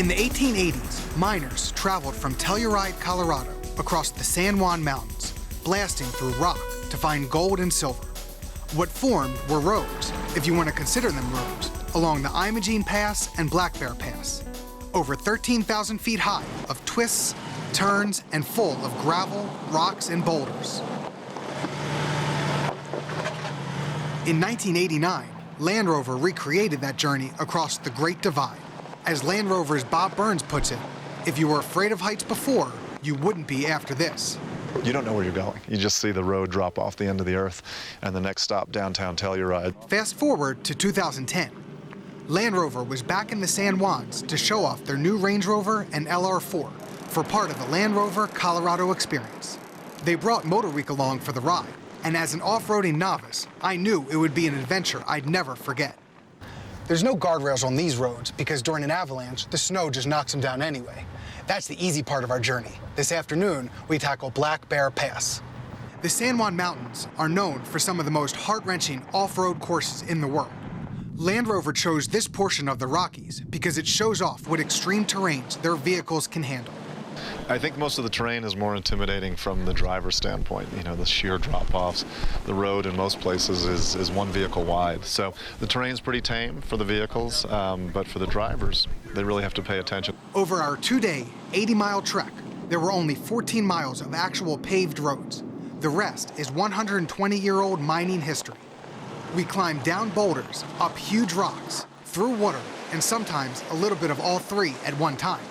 In the 1880s, miners traveled from Telluride, Colorado, across the San Juan Mountains, blasting through rock to find gold and silver. What formed were roads, if you want to consider them roads, along the Imogene Pass and Black Bear Pass. Over 13,000 feet high of twists, turns, and full of gravel, rocks, and boulders. In 1989, Land Rover recreated that journey across the Great Divide. As Land Rover's Bob Burns puts it, if you were afraid of heights before, you wouldn't be after this. You don't know where you're going. You just see the road drop off the end of the earth, and the next stop, downtown Telluride. Fast forward to 2010. Land Rover was back in the San Juans to show off their new Range Rover and LR4 for part of the Land Rover Colorado experience. They brought MotorWeek along for the ride, and as an off-roading novice, I knew it would be an adventure I'd never forget. There's no guardrails on these roads because during an avalanche, the snow just knocks them down anyway. That's the easy part of our journey. This afternoon, we tackle Black Bear Pass. The San Juan Mountains are known for some of the most heart-wrenching off-road courses in the world. Land Rover chose this portion of the Rockies because it shows off what extreme terrains their vehicles can handle. I think most of the terrain is more intimidating from the driver's standpoint. You know, the sheer drop-offs. The road in most places is one vehicle wide. So the terrain's pretty tame for the vehicles, but for the drivers, they really have to pay attention. Over our 2-day, 80-mile trek, there were only 14 miles of actual paved roads. The rest is 120-year-old mining history. We climbed down boulders, up huge rocks, through water, and sometimes a little bit of all three at one time.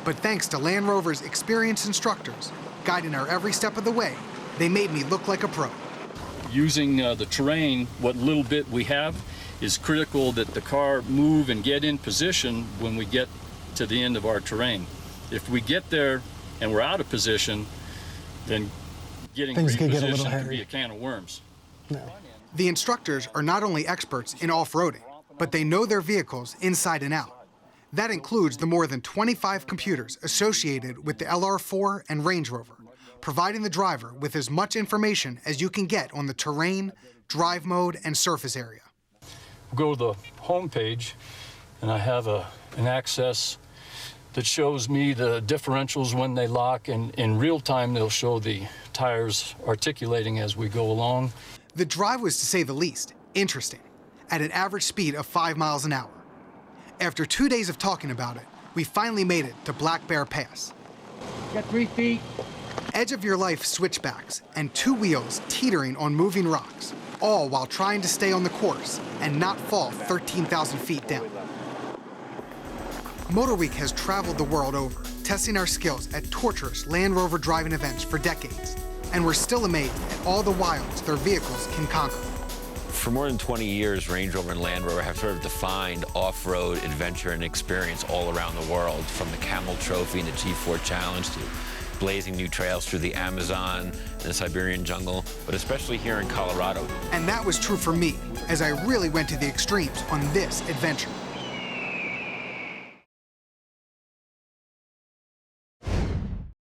But thanks to Land Rover's experienced instructors, guiding our every step of the way, they made me look like a pro. Using the terrain, what little bit we have, is critical that the car move and get in position when we get to the end of our terrain. If we get there and we're out of position, then getting repositioned can be a can of worms. No. The instructors are not only experts in off-roading, but they know their vehicles inside and out. That includes the more than 25 computers associated with the LR4 and Range Rover, providing the driver with as much information as you can get on the terrain, drive mode, and surface area. Go to the home page, and I have an access that shows me the differentials when they lock, and in real time they'll show the tires articulating as we go along. The drive was, to say the least, interesting, at an average speed of 5 miles an hour. After 2 days of talking about it, we finally made it to Black Bear Pass. Got 3 feet. Edge-of-your-life switchbacks and 2 wheels teetering on moving rocks, all while trying to stay on the course and not fall 13,000 feet down. MotorWeek has traveled the world over, testing our skills at torturous Land Rover driving events for decades, and we're still amazed at all the wilds their vehicles can conquer. For more than 20 years, Range Rover and Land Rover have sort of defined off-road adventure and experience all around the world, from the Camel Trophy and the G4 Challenge to blazing new trails through the Amazon and the Siberian jungle, but especially here in Colorado. And that was true for me, as I really went to the extremes on this adventure.